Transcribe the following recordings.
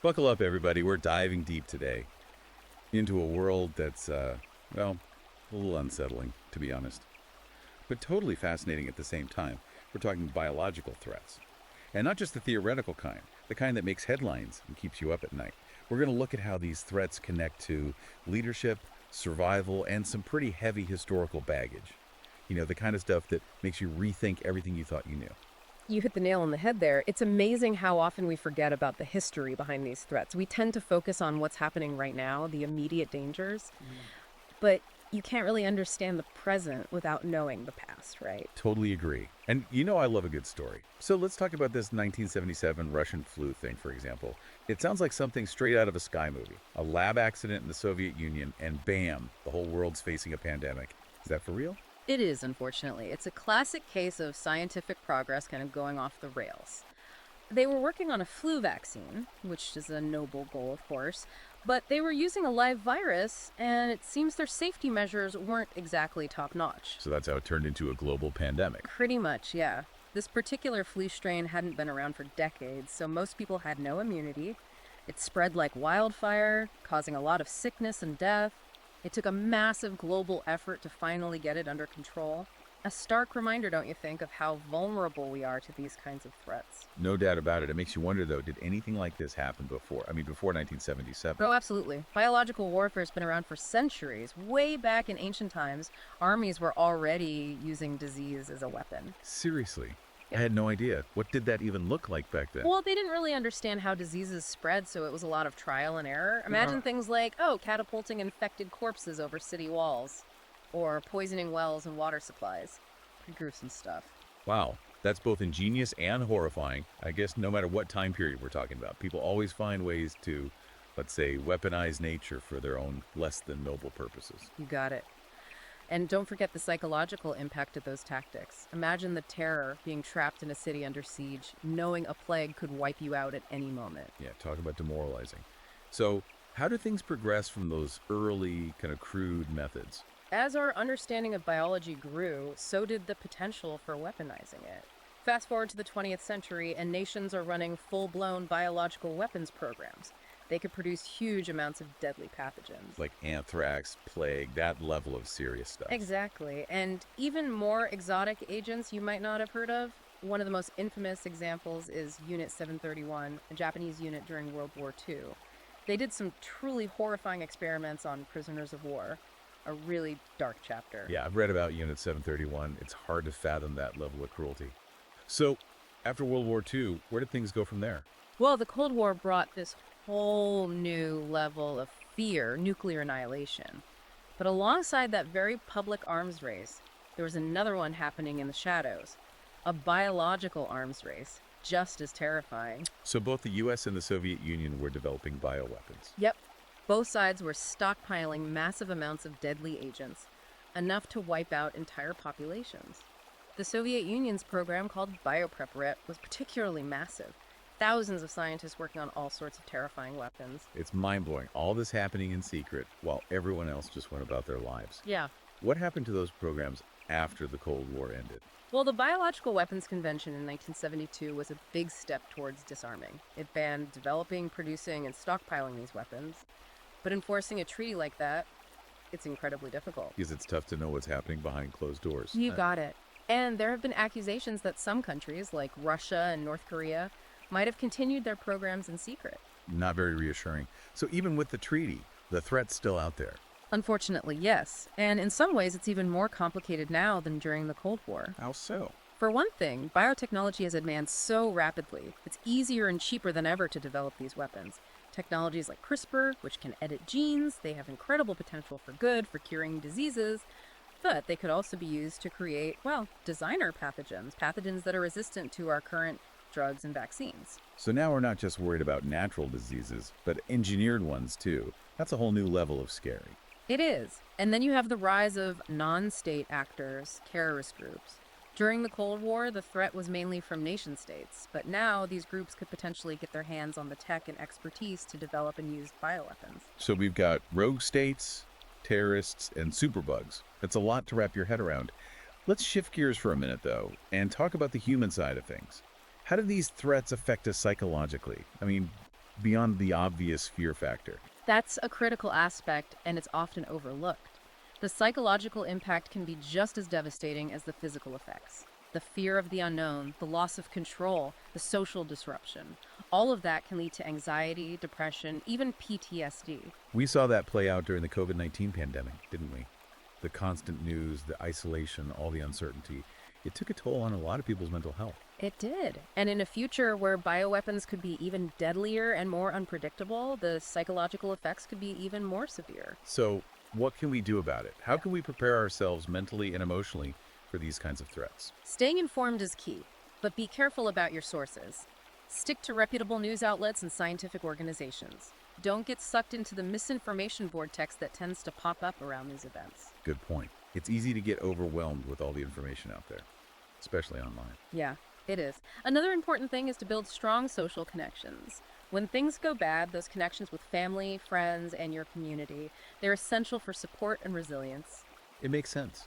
Buckle up, everybody. We're diving deep today into a world that's, well, a little unsettling, to be honest, but totally fascinating at the same time. We're talking biological threats. And not just the theoretical kind, the kind that makes headlines and keeps you up at night. We're going to look at how these threats connect to leadership, survival, and some pretty heavy historical baggage. You know, the kind of stuff that makes you rethink everything you thought you knew. You hit the nail on the head there. It's amazing how often we forget about the history behind these threats. We tend to focus on what's happening right now, the immediate dangers, but you can't really understand the present without knowing the past, right? Totally agree. And you know I love a good story. So let's talk about this 1977 Russian flu thing, for example. It sounds like something straight out of a Sky movie. A lab accident in the Soviet Union, and bam, the whole world's facing a pandemic. Is that for real? It is, unfortunately. It's a classic case of scientific progress kind of going off the rails. They were working on a flu vaccine, which is a noble goal, of course, but they were using a live virus, and it seems their safety measures weren't exactly top-notch. So that's how it turned into a global pandemic. Pretty much, yeah. This particular flu strain hadn't been around for decades, so most people had no immunity. It spread like wildfire, causing a lot of sickness and death. It took a massive global effort to finally get it under control. A stark reminder, don't you think, of how vulnerable we are to these kinds of threats. No doubt about it. It makes you wonder, though, did anything like this happen before? I mean, before 1977? Oh, absolutely. Biological warfare has been around for centuries. Way back in ancient times, armies were already using disease as a weapon. Seriously? I had no idea. What did that even look like back then? Well, they didn't really understand how diseases spread, so it was a lot of trial and error. Imagine things like, catapulting infected corpses over city walls, or poisoning wells and water supplies. Pretty gruesome stuff. Wow, that's both ingenious and horrifying. I guess no matter what time period we're talking about, people always find ways to, let's say, weaponize nature for their own less than noble purposes. You got it. And don't forget the psychological impact of those tactics. Imagine the terror being trapped in a city under siege, knowing a plague could wipe you out at any moment. Yeah, talk about demoralizing. So, how do things progress from those early, kind of crude methods? As our understanding of biology grew, so did the potential for weaponizing it. Fast forward to the 20th century, and nations are running full-blown biological weapons programs. They could produce huge amounts of deadly pathogens. Like anthrax, plague, that level of serious stuff. Exactly. And even more exotic agents you might not have heard of. One of the most infamous examples is Unit 731, a Japanese unit during World War II. They did some truly horrifying experiments on prisoners of war. A really dark chapter. Yeah, I've read about Unit 731. It's hard to fathom that level of cruelty. So, after World War II, where did things go from there? Well, the Cold War brought this whole new level of fear, nuclear annihilation. But alongside that very public arms race, there was another one happening in the shadows. A biological arms race, just as terrifying. So both the US and the Soviet Union were developing bioweapons. Yep. Both sides were stockpiling massive amounts of deadly agents, enough to wipe out entire populations. The Soviet Union's program, called biopreparat, was particularly massive. Thousands of scientists working on all sorts of terrifying weapons. It's mind-blowing. All this happening in secret while everyone else just went about their lives. Yeah. What happened to those programs after the Cold War ended? Well, the Biological Weapons Convention in 1972 was a big step towards disarming. It banned developing, producing, and stockpiling these weapons. But enforcing a treaty like that, it's incredibly difficult. Because it's tough to know what's happening behind closed doors. You got it. And there have been accusations that some countries, like Russia and North Korea, might have continued their programs in secret. Not very reassuring. So even with the treaty, the threat's still out there. Unfortunately, yes. And in some ways, it's even more complicated now than during the Cold War. How so? For one thing, biotechnology has advanced so rapidly, it's easier and cheaper than ever to develop these weapons. Technologies like CRISPR, which can edit genes, they have incredible potential for good, for curing diseases, but they could also be used to create, designer pathogens that are resistant to our current drugs and vaccines. So now we're not just worried about natural diseases, but engineered ones too. That's a whole new level of scary. It is. And then you have the rise of non-state actors, terrorist groups. During the Cold War, the threat was mainly from nation-states, but now these groups could potentially get their hands on the tech and expertise to develop and use bioweapons. So we've got rogue states, terrorists, and superbugs. That's a lot to wrap your head around. Let's shift gears for a minute, though, and talk about the human side of things. How do these threats affect us psychologically? I mean, beyond the obvious fear factor. That's a critical aspect, and it's often overlooked. The psychological impact can be just as devastating as the physical effects. The fear of the unknown, the loss of control, the social disruption. All of that can lead to anxiety, depression, even PTSD. We saw that play out during the COVID-19 pandemic, didn't we? The constant news, the isolation, all the uncertainty. It took a toll on a lot of people's mental health. It did. And in a future where bioweapons could be even deadlier and more unpredictable, the psychological effects could be even more severe. So, what can we do about it? How can we prepare ourselves mentally and emotionally for these kinds of threats? Staying informed is key, but be careful about your sources. Stick to reputable news outlets and scientific organizations. Don't get sucked into the misinformation vortex that tends to pop up around these events. Good point. It's easy to get overwhelmed with all the information out there, especially online. Yeah, it is. Another important thing is to build strong social connections. When things go bad, those connections with family, friends, and your community, they're essential for support and resilience. It makes sense.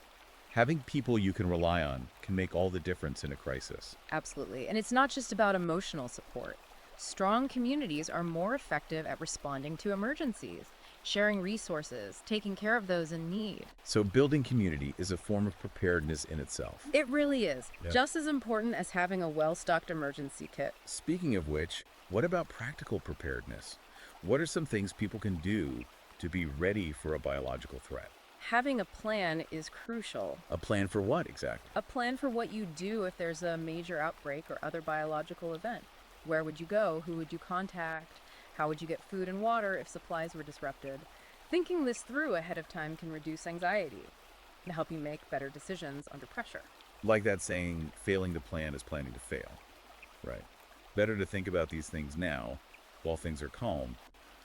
Having people you can rely on can make all the difference in a crisis. Absolutely. And it's not just about emotional support. Strong communities are more effective at responding to emergencies, sharing resources, taking care of those in need. So building community is a form of preparedness in itself. It really is. Yeah. Just as important as having a well-stocked emergency kit. Speaking of which, what about practical preparedness? What are some things people can do to be ready for a biological threat? Having a plan is crucial. A plan for what exactly? A plan for what you do if there's a major outbreak or other biological event. Where would you go? Who would you contact? How would you get food and water if supplies were disrupted? Thinking this through ahead of time can reduce anxiety and help you make better decisions under pressure. Like that saying, failing to plan is planning to fail. Right. Better to think about these things now, while things are calm,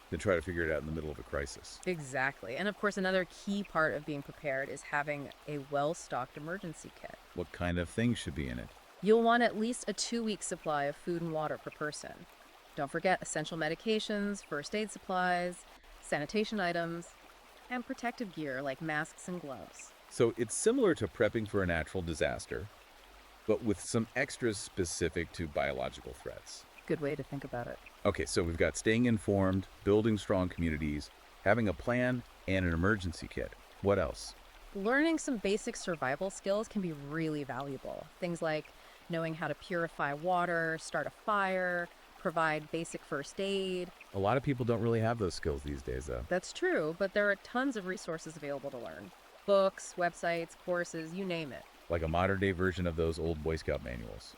than try to figure it out in the middle of a crisis. Exactly. And of course, another key part of being prepared is having a well-stocked emergency kit. What kind of things should be in it? You'll want at least a 2-week supply of food and water per person. Don't forget essential medications, first aid supplies, sanitation items, and protective gear like masks and gloves. So it's similar to prepping for a natural disaster, but with some extras specific to biological threats. Good way to think about it. Okay, so we've got staying informed, building strong communities, having a plan, and an emergency kit. What else? Learning some basic survival skills can be really valuable. Things like knowing how to purify water, start a fire, provide basic first aid. A lot of people don't really have those skills these days, though. That's true, but there are tons of resources available to learn. Books, websites, courses, you name it. Like a modern-day version of those old Boy Scout manuals.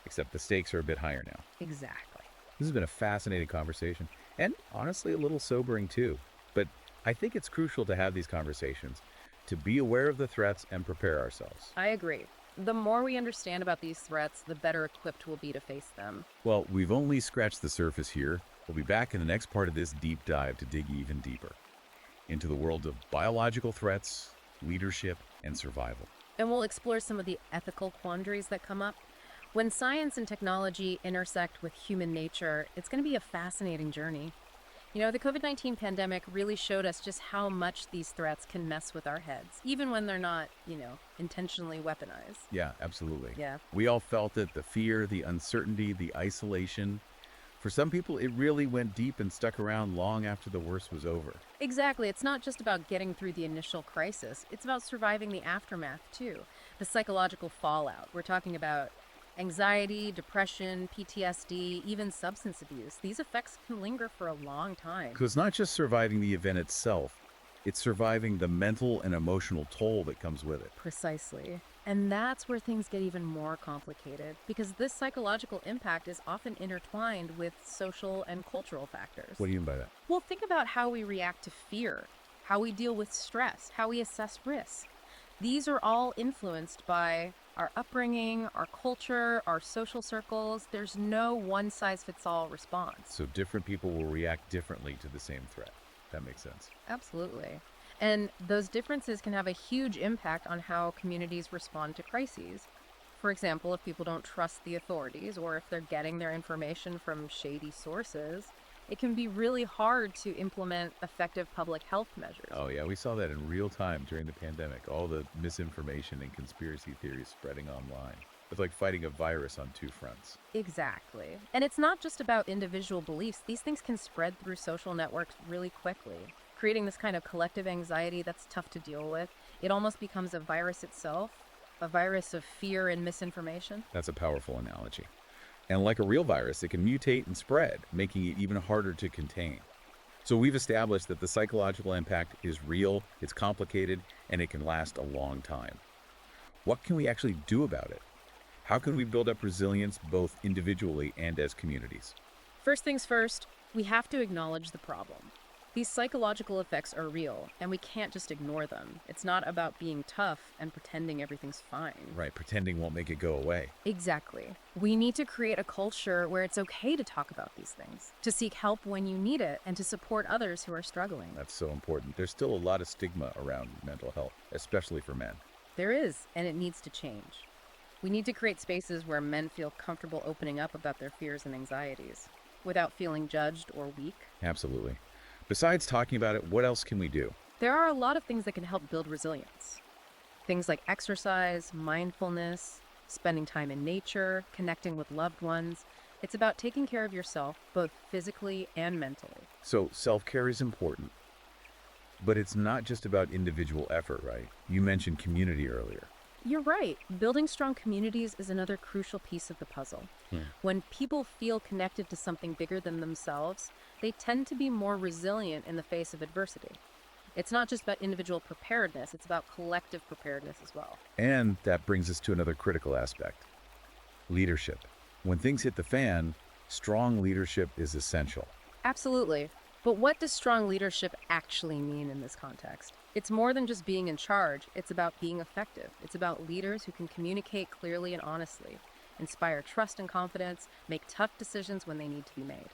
Except the stakes are a bit higher now. Exactly. This has been a fascinating conversation, and honestly a little sobering too. But I think it's crucial to have these conversations, to be aware of the threats and prepare ourselves. I agree. The more we understand about these threats, the better equipped we'll be to face them. Well, we've only scratched the surface here. We'll be back in the next part of this deep dive to dig even deeper into the world of biological threats, leadership, and survival. And we'll explore some of the ethical quandaries that come up. When science and technology intersect with human nature, it's going to be a fascinating journey. You know, the COVID-19 pandemic really showed us just how much these threats can mess with our heads, even when they're not, intentionally weaponized. Yeah, absolutely. Yeah. We all felt it, the fear, the uncertainty, the isolation. For some people, it really went deep and stuck around long after the worst was over. Exactly. It's not just about getting through the initial crisis. It's about surviving the aftermath, too. The psychological fallout. We're talking about anxiety, depression, PTSD, even substance abuse. These effects can linger for a long time. Because it's not just surviving the event itself, it's surviving the mental and emotional toll that comes with it. Precisely. And that's where things get even more complicated, because this psychological impact is often intertwined with social and cultural factors. What do you mean by that? Well, think about how we react to fear, how we deal with stress, how we assess risk. These are all influenced by our upbringing, our culture, our social circles. There's no one-size-fits-all response. So different people will react differently to the same threat. That makes sense. Absolutely. And those differences can have a huge impact on how communities respond to crises. For example, if people don't trust the authorities or if they're getting their information from shady sources, it can be really hard to implement effective public health measures. Oh yeah, we saw that in real time during the pandemic. All the misinformation and conspiracy theories spreading online. It's like fighting a virus on two fronts. Exactly. And it's not just about individual beliefs. These things can spread through social networks really quickly, creating this kind of collective anxiety that's tough to deal with. It almost becomes a virus itself, a virus of fear and misinformation. That's a powerful analogy. And like a real virus, it can mutate and spread, making it even harder to contain. So we've established that the psychological impact is real, it's complicated, and it can last a long time. What can we actually do about it? How can we build up resilience both individually and as communities? First things first, we have to acknowledge the problem. These psychological effects are real, and we can't just ignore them. It's not about being tough and pretending everything's fine. Right, pretending won't make it go away. Exactly. We need to create a culture where it's okay to talk about these things, to seek help when you need it, and to support others who are struggling. That's so important. There's still a lot of stigma around mental health, especially for men. There is, and it needs to change. We need to create spaces where men feel comfortable opening up about their fears and anxieties, without feeling judged or weak. Absolutely. Besides talking about it, what else can we do? There are a lot of things that can help build resilience. Things like exercise, mindfulness, spending time in nature, connecting with loved ones. It's about taking care of yourself, both physically and mentally. So self-care is important, but it's not just about individual effort, right? You mentioned community earlier. You're right. Building strong communities is another crucial piece of the puzzle. When people feel connected to something bigger than themselves, they tend to be more resilient in the face of adversity. It's not just about individual preparedness, it's about collective preparedness as well. And that brings us to another critical aspect, leadership. When things hit the fan, strong leadership is essential. Absolutely. But what does strong leadership actually mean in this context? It's more than just being in charge. It's about being effective. It's about leaders who can communicate clearly and honestly, inspire trust and confidence, make tough decisions when they need to be made.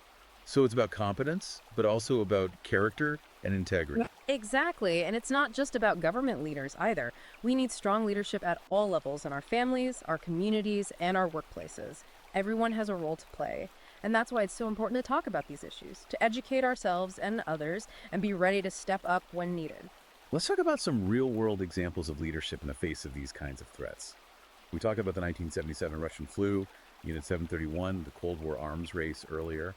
So it's about competence, but also about character and integrity. Exactly. And it's not just about government leaders either. We need strong leadership at all levels in our families, our communities, and our workplaces. Everyone has a role to play. And that's why it's so important to talk about these issues, to educate ourselves and others, and be ready to step up when needed. Let's talk about some real-world examples of leadership in the face of these kinds of threats. We talked about the 1977 Russian flu, Unit 731, the Cold War arms race earlier.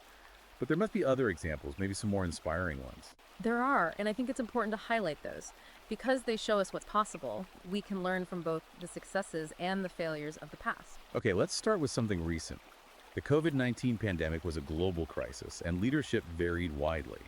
But there must be other examples, maybe some more inspiring ones. There are, and I think it's important to highlight those. Because they show us what's possible, we can learn from both the successes and the failures of the past. Okay, let's start with something recent. The COVID-19 pandemic was a global crisis, and leadership varied widely.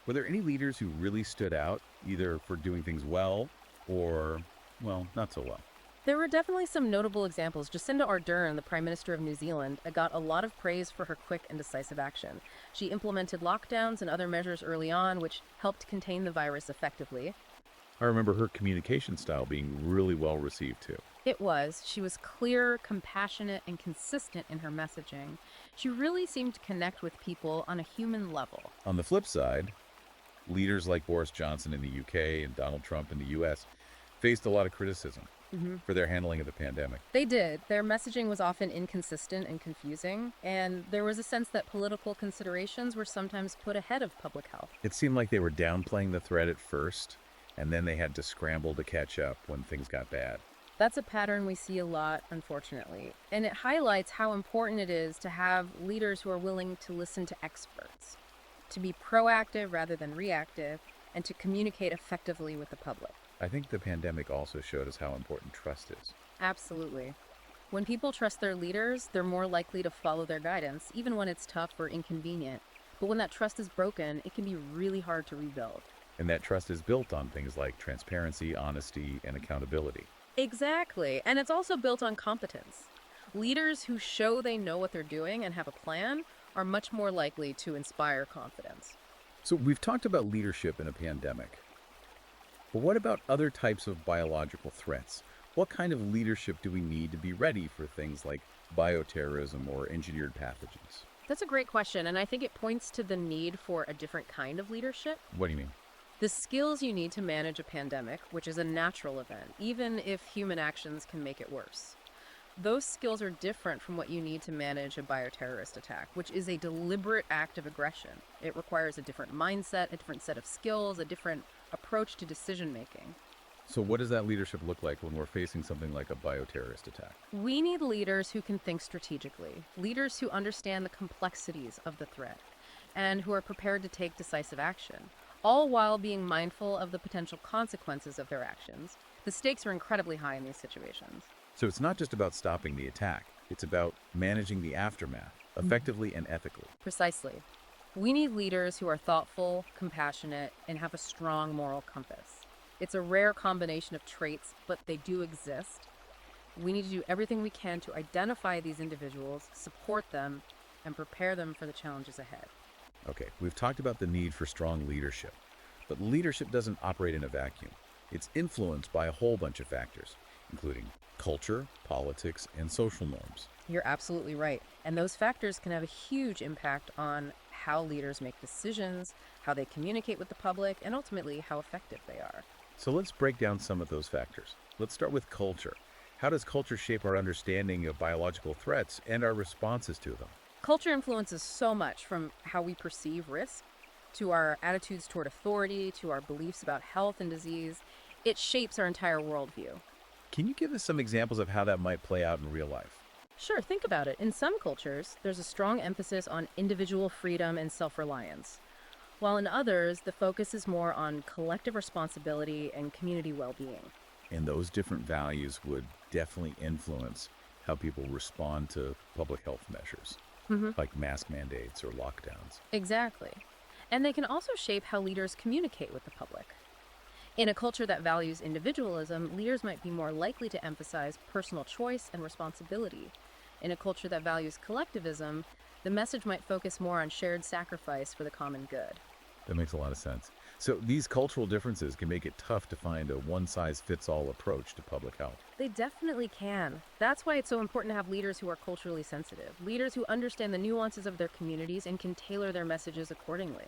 Were there any leaders who really stood out, either for doing things well or, well, not so well? There were definitely some notable examples. Jacinda Ardern, the Prime Minister of New Zealand, got a lot of praise for her quick and decisive action. She implemented lockdowns and other measures early on, which helped contain the virus effectively. I remember her communication style being really well received too. It was. She was clear, compassionate, and consistent in her messaging. She really seemed to connect with people on a human level. On the flip side, leaders like Boris Johnson in the UK and Donald Trump in the US faced a lot of criticism for their handling of the pandemic. They did. Their messaging was often inconsistent and confusing, and there was a sense that political considerations were sometimes put ahead of public health. It seemed like they were downplaying the threat at first, and then they had to scramble to catch up when things got bad. That's a pattern we see a lot, unfortunately, and it highlights how important it is to have leaders who are willing to listen to experts, to be proactive rather than reactive, and to communicate effectively with the public. I think the pandemic also showed us how important trust is. Absolutely. When people trust their leaders, they're more likely to follow their guidance, even when it's tough or inconvenient. But when that trust is broken, it can be really hard to rebuild. And that trust is built on things like transparency, honesty, and accountability. Exactly. And it's also built on competence. Leaders who show they know what they're doing and have a plan are much more likely to inspire confidence. So we've talked about leadership in a pandemic. But what about other types of biological threats? What kind of leadership do we need to be ready for things like bioterrorism or engineered pathogens? That's a great question, and I think it points to the need for a different kind of leadership. What do you mean? The skills you need to manage a pandemic, which is a natural event, even if human actions can make it worse. Those skills are different from what you need to manage a bioterrorist attack, which is a deliberate act of aggression. It requires a different mindset, a different set of skills, a different approach to decision making. So what does that leadership look like when we're facing something like a bioterrorist attack? We need leaders who can think strategically, leaders who understand the complexities of the threat, and who are prepared to take decisive action, all while being mindful of the potential consequences of their actions. The stakes are incredibly high in these situations. So it's not just about stopping the attack, it's about managing the aftermath effectively and ethically. Precisely. We need leaders who are thoughtful, compassionate, and have a strong moral compass. It's a rare combination of traits, but they do exist. We need to do everything we can to identify these individuals, support them, and prepare them for the challenges ahead. Okay, we've talked about the need for strong leadership, but leadership doesn't operate in a vacuum. It's influenced by a whole bunch of factors, including culture, politics, and social norms. You're absolutely right. And those factors can have a huge impact on how leaders make decisions, how they communicate with the public, and ultimately how effective they are. So let's break down some of those factors. Let's start with culture. How does culture shape our understanding of biological threats and our responses to them? Culture influences so much, from how we perceive risk to our attitudes toward authority to our beliefs about health and disease. It shapes our entire worldview. Can you give us some examples of how that might play out in real life? Sure, think about it. In some cultures, there's a strong emphasis on individual freedom and self-reliance, while in others, the focus is more on collective responsibility and community well-being. And those different values would definitely influence how people respond to public health measures, like mask mandates or lockdowns. Exactly. And they can also shape how leaders communicate with the public. In a culture that values individualism, leaders might be more likely to emphasize personal choice and responsibility. In a culture that values collectivism, the message might focus more on shared sacrifice for the common good. That makes a lot of sense. So these cultural differences can make it tough to find a one-size-fits-all approach to public health. They definitely can. That's why it's so important to have leaders who are culturally sensitive, leaders who understand the nuances of their communities and can tailor their messages accordingly.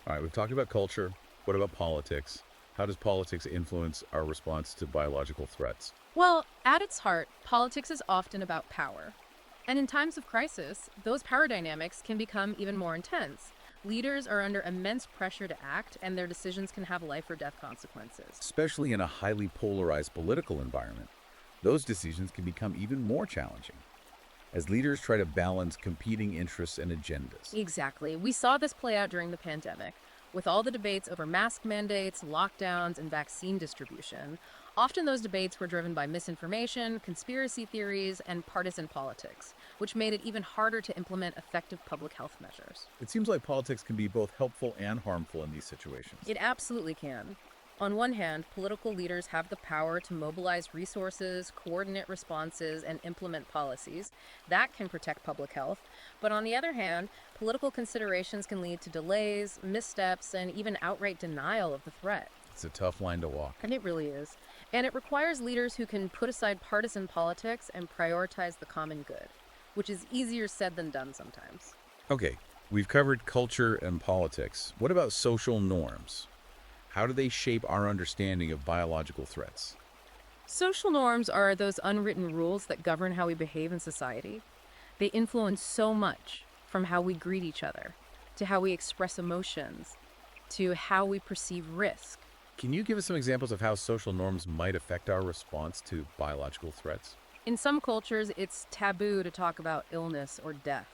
All right, we've talked about culture. What about politics? How does politics influence our response to biological threats? Well, at its heart, politics is often about power. And in times of crisis, those power dynamics can become even more intense. Leaders are under immense pressure to act, and their decisions can have life or death consequences. Especially in a highly polarized political environment, those decisions can become even more challenging as leaders try to balance competing interests and agendas. Exactly. We saw this play out during the pandemic. With all the debates over mask mandates, lockdowns, and vaccine distribution, often those debates were driven by misinformation, conspiracy theories, and partisan politics, which made it even harder to implement effective public health measures. It seems like politics can be both helpful and harmful in these situations. It absolutely can. On one hand, political leaders have the power to mobilize resources, coordinate responses, and implement policies. That can protect public health. But on the other hand, political considerations can lead to delays, missteps, and even outright denial of the threat. It's a tough line to walk. And it really is. And it requires leaders who can put aside partisan politics and prioritize the common good, which is easier said than done sometimes. Okay, we've covered culture and politics. What about social norms? How do they shape our understanding of biological threats? Social norms are those unwritten rules that govern how we behave in society. They influence so much, from how we greet each other, to how we express emotions, to how we perceive risk. Can you give us some examples of how social norms might affect our response to biological threats? In some cultures, it's taboo to talk about illness or death,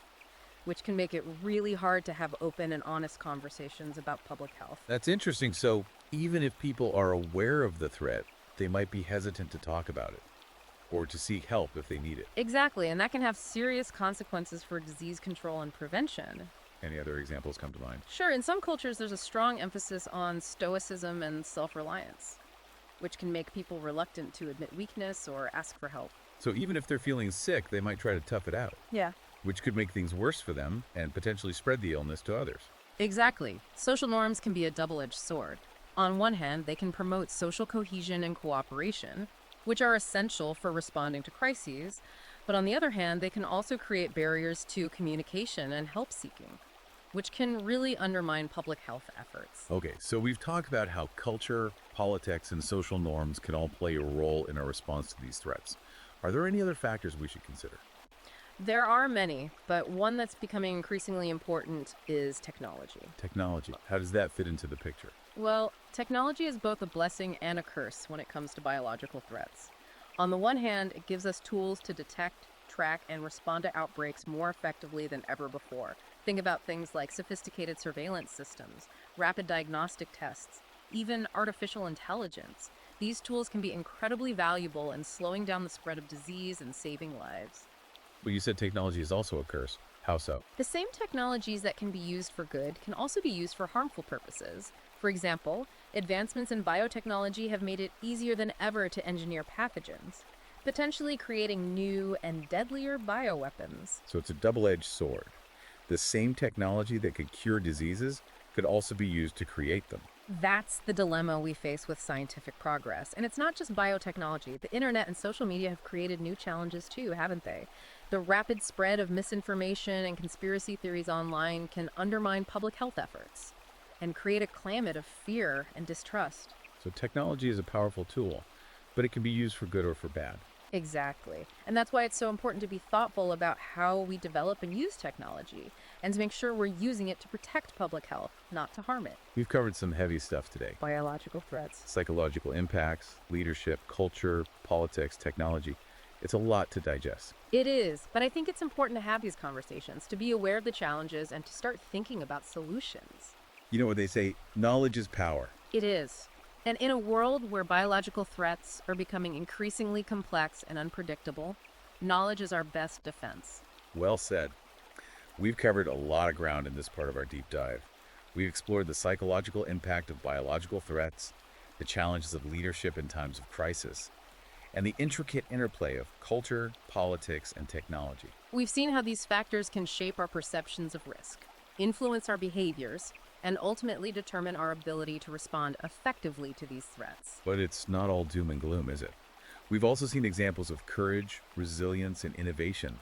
which can make it really hard to have open and honest conversations about public health. That's interesting. So even if people are aware of the threat, they might be hesitant to talk about it or to seek help if they need it. Exactly, and that can have serious consequences for disease control and prevention. Any other examples come to mind? Sure, in some cultures, there's a strong emphasis on stoicism and self-reliance, which can make people reluctant to admit weakness or ask for help. So even if they're feeling sick, they might try to tough it out, Yeah. which could make things worse for them and potentially spread the illness to others. Exactly. Social norms can be a double-edged sword. On one hand, they can promote social cohesion and cooperation, which are essential for responding to crises, but on the other hand, they can also create barriers to communication and help seeking, which can really undermine public health efforts. Okay, so we've talked about how culture, politics, and social norms can all play a role in our response to these threats. Are there any other factors we should consider? There are many, but one that's becoming increasingly important is technology. Technology. How does that fit into the picture? Well, technology is both a blessing and a curse when it comes to biological threats. On the one hand, it gives us tools to detect, track, and respond to outbreaks more effectively than ever before. Think about things like sophisticated surveillance systems, rapid diagnostic tests, even artificial intelligence. These tools can be incredibly valuable in slowing down the spread of disease and saving lives. Well, you said technology is also a curse. How so? The same technologies that can be used for good can also be used for harmful purposes. For example, advancements in biotechnology have made it easier than ever to engineer pathogens, potentially creating new and deadlier bioweapons. So it's a double-edged sword. The same technology that could cure diseases could also be used to create them. That's the dilemma we face with scientific progress. And it's not just biotechnology. The internet and social media have created new challenges too, haven't they? The rapid spread of misinformation and conspiracy theories online can undermine public health efforts and create a climate of fear and distrust. So technology is a powerful tool, but it can be used for good or for bad. Exactly. And that's why it's so important to be thoughtful about how we develop and use technology and to make sure we're using it to protect public health, not to harm it. We've covered some heavy stuff today. Biological threats. Psychological impacts, leadership, culture, politics, technology. It's a lot to digest. It is, but I think it's important to have these conversations, to be aware of the challenges and to start thinking about solutions. You know what they say, knowledge is power. It is. And in a world where biological threats are becoming increasingly complex and unpredictable, knowledge is our best defense. Well said. We've covered a lot of ground in this part of our deep dive. We've explored the psychological impact of biological threats, the challenges of leadership in times of crisis, and the intricate interplay of culture, politics, and technology. We've seen how these factors can shape our perceptions of risk, influence our behaviors, and ultimately determine our ability to respond effectively to these threats. But it's not all doom and gloom, is it? We've also seen examples of courage, resilience, and innovation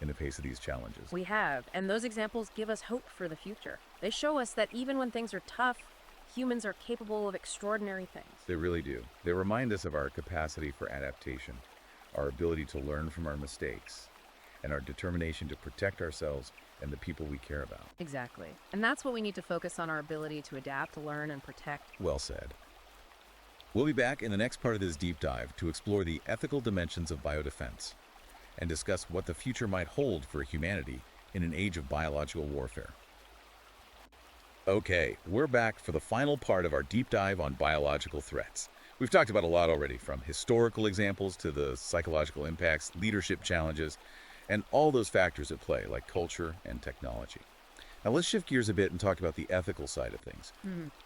in the face of these challenges. We have, and those examples give us hope for the future. They show us that even when things are tough, humans are capable of extraordinary things. They really do. They remind us of our capacity for adaptation, our ability to learn from our mistakes, and our determination to protect ourselves and the people we care about. Exactly. And that's what we need to focus on, our ability to adapt, learn, and protect. Well said. We'll be back in the next part of this deep dive to explore the ethical dimensions of biodefense and discuss what the future might hold for humanity in an age of biological warfare. Okay, we're back for the final part of our deep dive on biological threats. We've talked about a lot already, from historical examples to the psychological impacts, leadership challenges, and all those factors at play, like culture and technology. Now let's shift gears a bit and talk about the ethical side of things.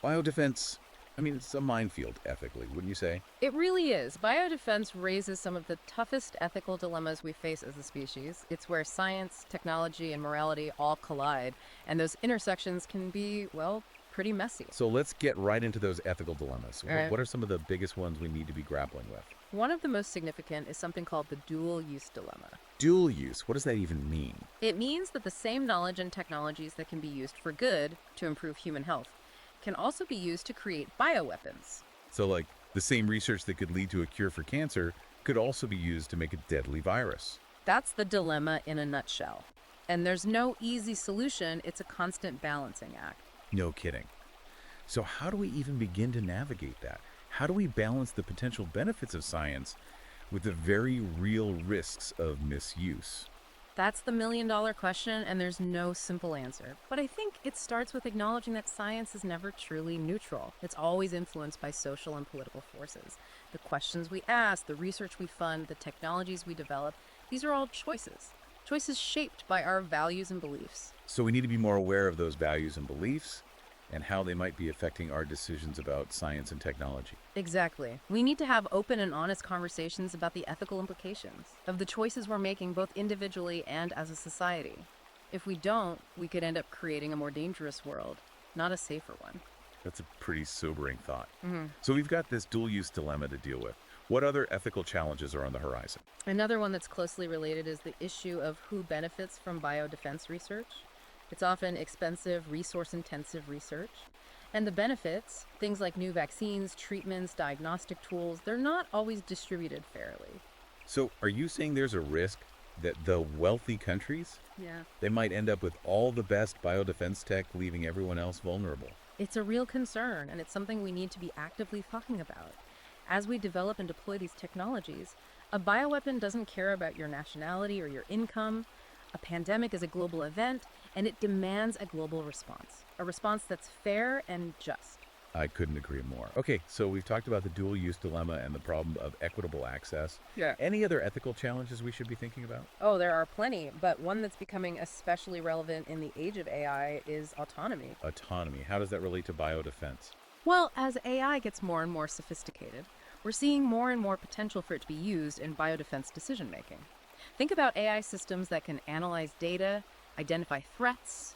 Biodefense, it's a minefield ethically, wouldn't you say? It really is. Biodefense raises some of the toughest ethical dilemmas we face as a species. It's where science, technology, and morality all collide, and those intersections can be, well, pretty messy. So let's get right into those ethical dilemmas. All right. What are some of the biggest ones we need to be grappling with? One of the most significant is something called the dual-use dilemma. Dual use, what does that even mean? It means that the same knowledge and technologies that can be used for good to improve human health can also be used to create bioweapons. So like the same research that could lead to a cure for cancer could also be used to make a deadly virus. That's the dilemma in a nutshell. And there's no easy solution, it's a constant balancing act. No kidding. So how do we even begin to navigate that? How do we balance the potential benefits of science with the very real risks of misuse? That's the million-dollar question, and there's no simple answer. But I think it starts with acknowledging that science is never truly neutral. It's always influenced by social and political forces. The questions we ask, the research we fund, the technologies we develop, these are all choices. Choices shaped by our values and beliefs. So we need to be more aware of those values and beliefs and how they might be affecting our decisions about science and technology. Exactly. We need to have open and honest conversations about the ethical implications of the choices we're making, both individually and as a society. If we don't, we could end up creating a more dangerous world, not a safer one. That's a pretty sobering thought. So we've got this dual-use dilemma to deal with. What other ethical challenges are on the horizon? Another one that's closely related is the issue of who benefits from biodefense research. It's often expensive, resource-intensive research. And the benefits, things like new vaccines, treatments, diagnostic tools, they're not always distributed fairly. So are you saying there's a risk that the wealthy countries, Yeah. they might end up with all the best biodefense tech, leaving everyone else vulnerable? It's a real concern, and it's something we need to be actively talking about. As we develop and deploy these technologies, a bioweapon doesn't care about your nationality or your income. A pandemic is a global event, and it demands a global response, a response that's fair and just. I couldn't agree more. Okay, so we've talked about the dual use dilemma and the problem of equitable access. Yeah. Any other ethical challenges we should be thinking about? Oh, there are plenty, but one that's becoming especially relevant in the age of AI is autonomy. Autonomy. How does that relate to biodefense? Well, as AI gets more and more sophisticated, we're seeing more and more potential for it to be used in biodefense decision making. Think about AI systems that can analyze data, identify threats,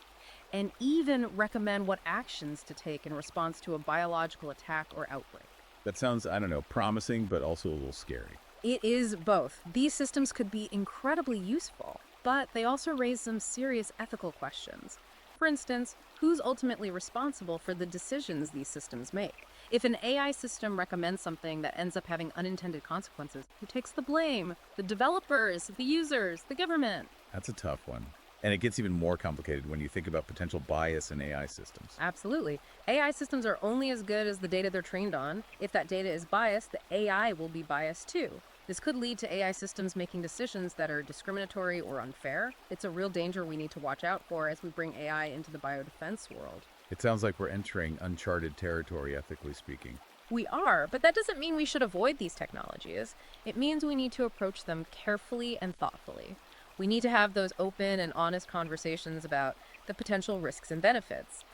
and even recommend what actions to take in response to a biological attack or outbreak. That sounds, I don't know, promising, but also a little scary. It is both. These systems could be incredibly useful, but they also raise some serious ethical questions. For instance, who's ultimately responsible for the decisions these systems make? If an AI system recommends something that ends up having unintended consequences, who takes the blame? The developers, the users, the government? That's a tough one. And it gets even more complicated when you think about potential bias in AI systems. Absolutely. AI systems are only as good as the data they're trained on. If that data is biased, the AI will be biased too. This could lead to AI systems making decisions that are discriminatory or unfair. It's a real danger we need to watch out for as we bring AI into the biodefense world. It sounds like we're entering uncharted territory, ethically speaking. We are, but that doesn't mean we should avoid these technologies. It means we need to approach them carefully and thoughtfully. We need to have those open and honest conversations about the potential risks and benefits.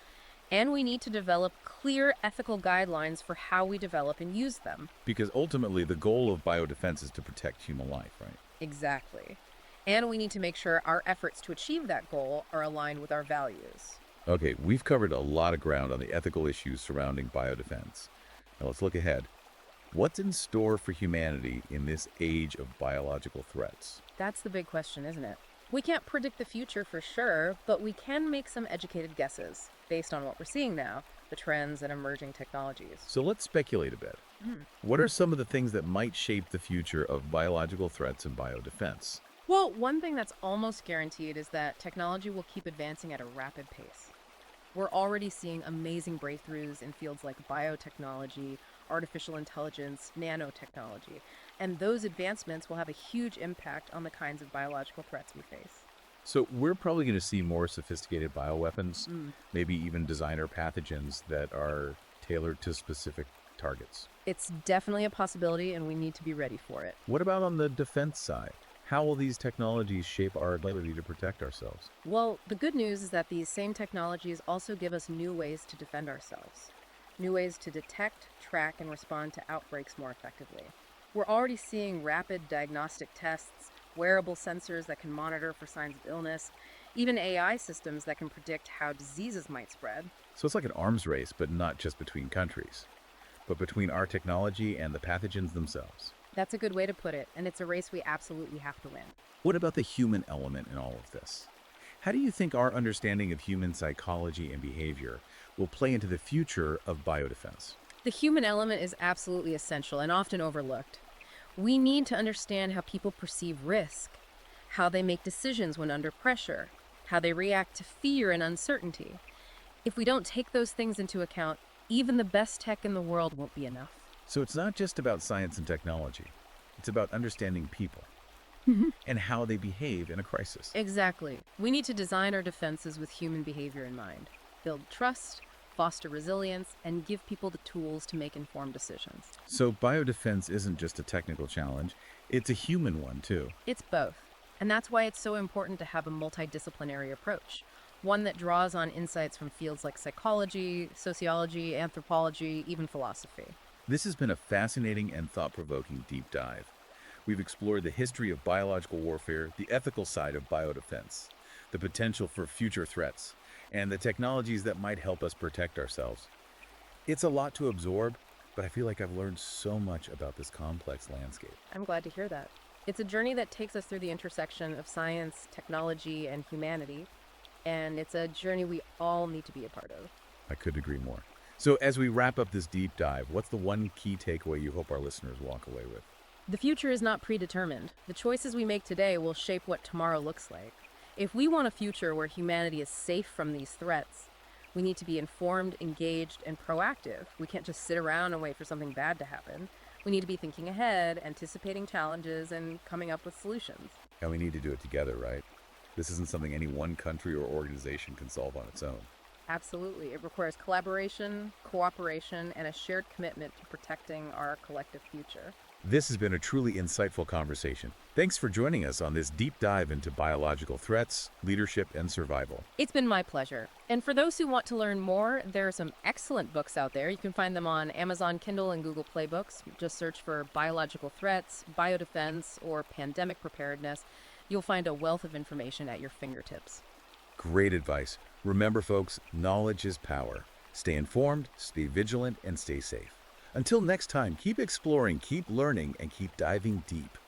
And we need to develop clear ethical guidelines for how we develop and use them. Because ultimately, the goal of biodefense is to protect human life, right? Exactly. And we need to make sure our efforts to achieve that goal are aligned with our values. Okay, we've covered a lot of ground on the ethical issues surrounding biodefense. Now let's look ahead. What's in store for humanity in this age of biological threats? That's the big question, isn't it? We can't predict the future for sure, but we can make some educated guesses based on what we're seeing now, the trends and emerging technologies. So let's speculate a bit. What are some of the things that might shape the future of biological threats and biodefense? Well, one thing that's almost guaranteed is that technology will keep advancing at a rapid pace. We're already seeing amazing breakthroughs in fields like biotechnology, artificial intelligence, nanotechnology, and those advancements will have a huge impact on the kinds of biological threats we face. So we're probably going to see more sophisticated bioweapons, maybe even designer pathogens that are tailored to specific targets. It's definitely a possibility, and we need to be ready for it. What about on the defense side? How will these technologies shape our ability to protect ourselves? Well, the good news is that these same technologies also give us new ways to defend ourselves, new ways to detect, track, and respond to outbreaks more effectively. We're already seeing rapid diagnostic tests, wearable sensors that can monitor for signs of illness, even AI systems that can predict how diseases might spread. So it's like an arms race, but not just between countries, but between our technology and the pathogens themselves. That's a good way to put it, and it's a race we absolutely have to win. What about the human element in all of this? How do you think our understanding of human psychology and behavior will play into the future of biodefense? The human element is absolutely essential and often overlooked. We need to understand how people perceive risk, how they make decisions when under pressure, how they react to fear and uncertainty. If we don't take those things into account, even the best tech in the world won't be enough. So it's not just about science and technology. It's about understanding people and how they behave in a crisis. Exactly. We need to design our defenses with human behavior in mind, build trust, foster resilience, and give people the tools to make informed decisions. So biodefense isn't just a technical challenge, it's a human one too. It's both. And that's why it's so important to have a multidisciplinary approach, one that draws on insights from fields like psychology, sociology, anthropology, even philosophy. This has been a fascinating and thought-provoking deep dive. We've explored the history of biological warfare, the ethical side of biodefense, the potential for future threats, and the technologies that might help us protect ourselves. It's a lot to absorb, but I feel like I've learned so much about this complex landscape. I'm glad to hear that. It's a journey that takes us through the intersection of science, technology, and humanity, and it's a journey we all need to be a part of. I couldn't agree more. So as we wrap up this deep dive, what's the one key takeaway you hope our listeners walk away with? The future is not predetermined. The choices we make today will shape what tomorrow looks like. If we want a future where humanity is safe from these threats, We need to be informed, engaged, and proactive. We can't just sit around and wait for something bad to happen. We need to be thinking ahead, anticipating challenges, and coming up with solutions. And we need to do it together, right? This isn't something any one country or organization can solve on its own. Absolutely. It requires collaboration, cooperation, and a shared commitment to protecting our collective future. This has been a truly insightful conversation. Thanks for joining us on this deep dive into biological threats, leadership, and survival. It's been my pleasure. And for those who want to learn more, there are some excellent books out there. You can find them on Amazon Kindle and Google Play Books. Just search for biological threats, biodefense, or pandemic preparedness. You'll find a wealth of information at your fingertips. Great advice. Remember, folks, knowledge is power. Stay informed, stay vigilant, and stay safe. Until next time, keep exploring, keep learning, and keep diving deep.